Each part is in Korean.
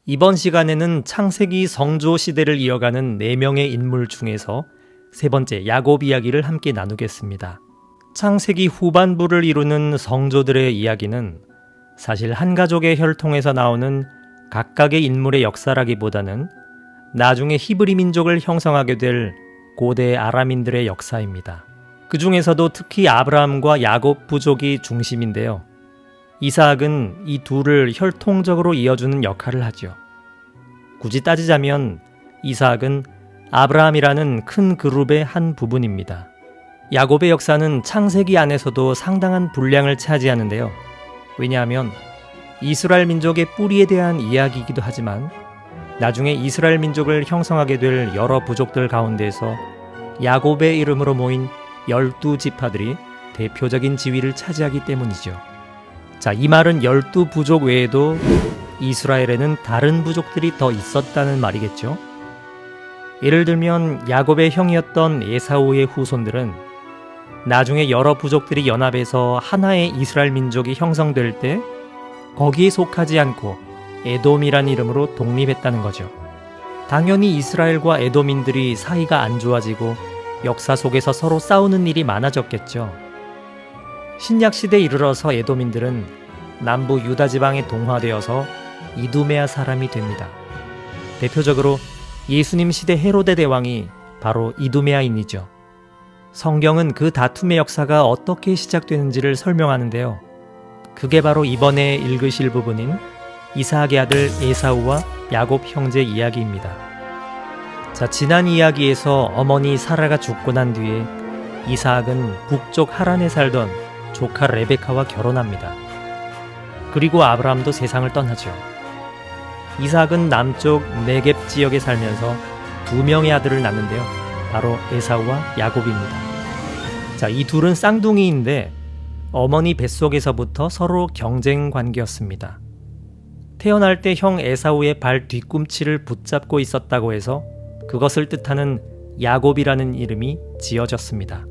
이번 시간에는 창세기 성조 시대를 이어가는 4명의 인물 중에서 세 번째 야곱 이야기를 함께 나누겠습니다. 창세기 후반부를 이루는 성조들의 이야기는 사실 한 가족의 혈통에서 나오는 각각의 인물의 역사라기보다는 나중에 히브리 민족을 형성하게 될 고대 아람인들의 역사입니다. 그 중에서도 특히 아브라함과 야곱 부족이 중심인데요. 이삭은 이 둘을 혈통적으로 이어주는 역할을 하죠. 굳이 따지자면 이삭은 아브라함이라는 큰 그룹의 한 부분입니다. 야곱의 역사는 창세기 안에서도 상당한 분량을 차지하는데요. 왜냐하면 이스라엘 민족의 뿌리에 대한 이야기이기도 하지만 나중에 이스라엘 민족을 형성하게 될 여러 부족들 가운데서 야곱의 이름으로 모인 12지파들이 대표적인 지위를 차지하기 때문이죠. 자, 이 말은 12부족 외에도 이스라엘에는 다른 부족들이 더 있었다는 말이겠죠. 예를 들면 야곱의 형이었던 에사우의 후손들은 나중에 여러 부족들이 연합해서 하나의 이스라엘 민족이 형성될 때 거기에 속하지 않고 에돔이란 이름으로 독립했다는 거죠. 당연히 이스라엘과 에돔인들이 사이가 안 좋아지고 역사 속에서 서로 싸우는 일이 많아졌겠죠. 신약시대에 이르러서 에돔인들은 남부 유다 지방에 동화되어서 이두메아 사람이 됩니다. 대표적으로 예수님 시대 헤로데 대왕이 바로 이두메아인이죠. 성경은 그 다툼의 역사가 어떻게 시작되는지를 설명하는데요. 그게 바로 이번에 읽으실 부분인 이삭의 아들 에사우와 야곱 형제 이야기입니다. 자, 지난 이야기에서 어머니 사라가 죽고 난 뒤에 이삭은 북쪽 하란에 살던 조카 레베카와 결혼합니다. 그리고 아브라함도 세상을 떠나죠. 이삭은 남쪽 네겝 지역에 살면서 2명의 아들을 낳는데요. 바로 에사우와 야곱입니다. 자, 이 둘은 쌍둥이인데 어머니 뱃속에서부터 서로 경쟁 관계였습니다. 태어날 때 형 에사우의 발 뒤꿈치를 붙잡고 있었다고 해서 그것을 뜻하는 야곱이라는 이름이 지어졌습니다.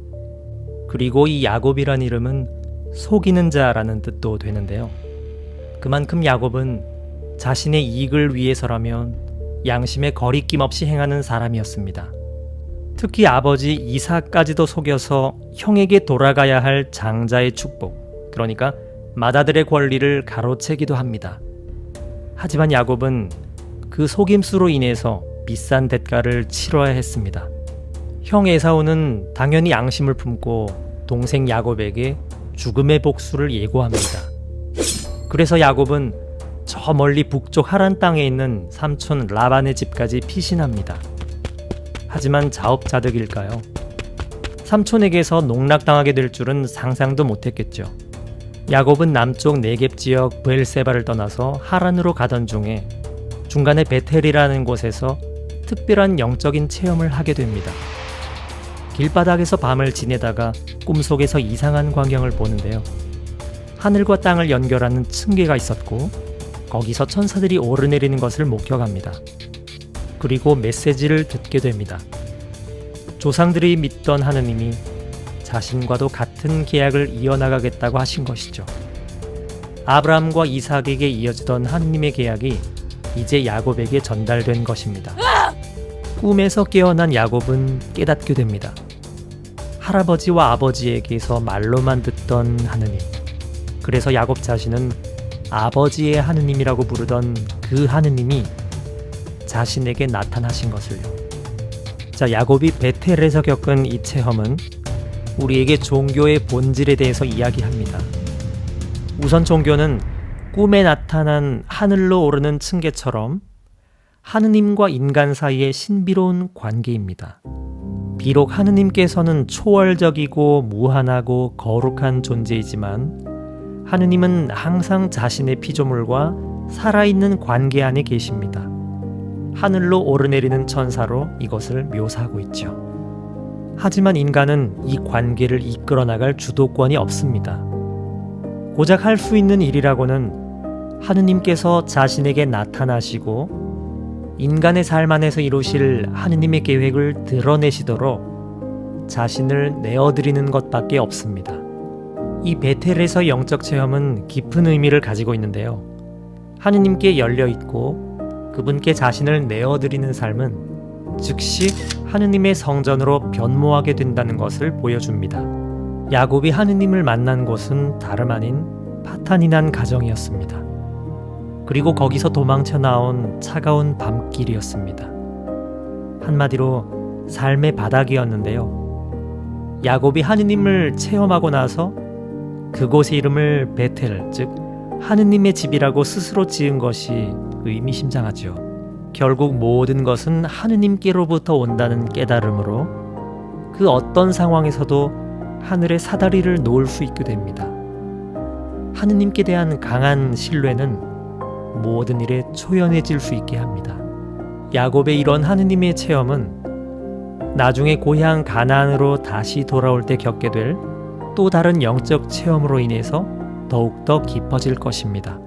그리고 이 야곱이란 이름은 속이는 자라는 뜻도 되는데요. 그만큼 야곱은 자신의 이익을 위해서라면 양심에 거리낌 없이 행하는 사람이었습니다. 특히 아버지 이삭까지도 속여서 형에게 돌아가야 할 장자의 축복, 그러니까 맏아들의 권리를 가로채기도 합니다. 하지만 야곱은 그 속임수로 인해서 비싼 대가를 치러야 했습니다. 형 에사우는 당연히 양심을 품고 동생 야곱에게 죽음의 복수를 예고합니다. 그래서 야곱은 저 멀리 북쪽 하란 땅에 있는 삼촌 라반의 집까지 피신합니다. 하지만 자업자득일까요? 삼촌에게서 농락당하게 될 줄은 상상도 못했겠죠. 야곱은 남쪽 네겝 지역 브엘세바를 떠나서 하란으로 가던 중에 중간에 베텔이라는 곳에서 특별한 영적인 체험을 하게 됩니다. 길바닥에서 밤을 지내다가 꿈속에서 이상한 광경을 보는데요. 하늘과 땅을 연결하는 층계가 있었고 거기서 천사들이 오르내리는 것을 목격합니다. 그리고 메시지를 듣게 됩니다. 조상들이 믿던 하느님이 자신과도 같은 계약을 이어나가겠다고 하신 것이죠. 아브라함과 이삭에게 이어지던 하느님의 계약이 이제 야곱에게 전달된 것입니다. 꿈에서 깨어난 야곱은 깨닫게 됩니다. 할아버지와 아버지에게서 말로만 듣던 하느님, 그래서 야곱 자신은 아버지의 하느님이라고 부르던 그 하느님이 자신에게 나타나신 것을요. 자, 야곱이 베텔에서 겪은 이 체험은 우리에게 종교의 본질에 대해서 이야기합니다. 우선 종교는 꿈에 나타난 하늘로 오르는 층계처럼 하느님과 인간 사이의 신비로운 관계입니다. 비록 하느님께서는 초월적이고 무한하고 거룩한 존재이지만 하느님은 항상 자신의 피조물과 살아있는 관계 안에 계십니다. 하늘로 오르내리는 천사로 이것을 묘사하고 있죠. 하지만 인간은 이 관계를 이끌어 나갈 주도권이 없습니다. 고작 할 수 있는 일이라고는 하느님께서 자신에게 나타나시고 인간의 삶 안에서 이루실 하느님의 계획을 드러내시도록 자신을 내어드리는 것밖에 없습니다. 이 베텔에서 영적 체험은 깊은 의미를 가지고 있는데요. 하느님께 열려있고 그분께 자신을 내어드리는 삶은 즉시 하느님의 성전으로 변모하게 된다는 것을 보여줍니다. 야곱이 하느님을 만난 곳은 다름 아닌 파탄이난 가정이었습니다. 그리고 거기서 도망쳐 나온 차가운 밤길이었습니다. 한마디로 삶의 바닥이었는데요. 야곱이 하느님을 체험하고 나서 그곳의 이름을 베텔, 즉 하느님의 집이라고 스스로 지은 것이 의미심장하죠. 결국 모든 것은 하느님께로부터 온다는 깨달음으로 그 어떤 상황에서도 하늘의 사다리를 놓을 수 있게 됩니다. 하느님께 대한 강한 신뢰는 모든 일에 초연해질 수 있게 합니다. 야곱의 이런 하느님의 체험은 나중에 고향 가나안으로 다시 돌아올 때 겪게 될 또 다른 영적 체험으로 인해서 더욱더 깊어질 것입니다.